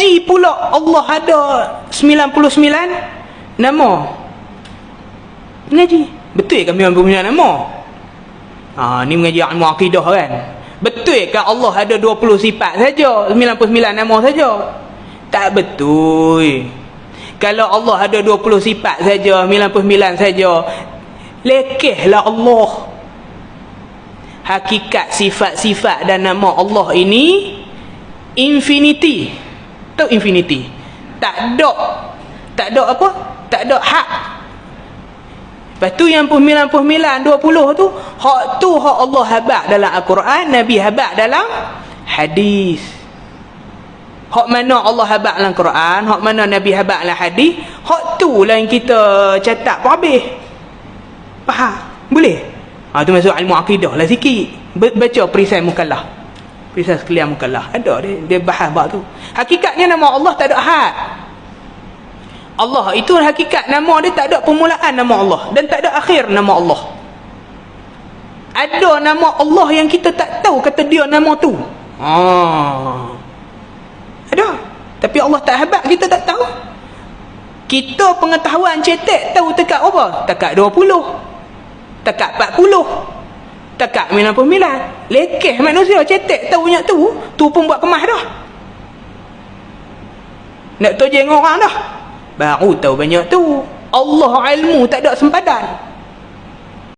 mengaji pula Allah ada 99 nama. Mengaji. Betul ke 99 nama? Ni mengaji ilmu akidah kan. Betul ke Allah ada 20 sifat saja, 99 nama saja? Tak betul. Kalau Allah ada 20 sifat saja, 99 saja, lekehlah Allah. Hakikat sifat-sifat dan nama Allah ini infinity. Tahu infinity? Tak ada apa? Tak ada hak. Lepas tu yang 99, 20 tu, hak tu hak Allah habaq dalam Al-Quran, Nabi habaq dalam hadis. Hak mana Allah habaq dalam Quran, hak mana Nabi habaq dalam hadis, hak tu lah yang kita catat pun habis. Faham? Boleh? Tu masuk ilmu akidah lah sikit. Baca perisai Mukallaf. Perisai sekalian Mukallaf. Ada dia bahas bab tu. Hakikatnya nama Allah tak ada had. Allah itu hakikat nama dia, tak ada permulaan nama Allah dan tak ada akhir nama Allah. Ada nama Allah yang kita tak tahu kata dia nama tu. Ada. Tapi Allah tak habaq, kita tak tahu. Kita pengetahuan cetek tahu dekat apa? Dekat 20. Dekat 40. Dekat 99. Lekeh manusia cetek tahu banyak tu pun buat kemas dah. Nak tojeng orang dah. Baru tahu banyak tu. Allah ilmu tak ada sempadan.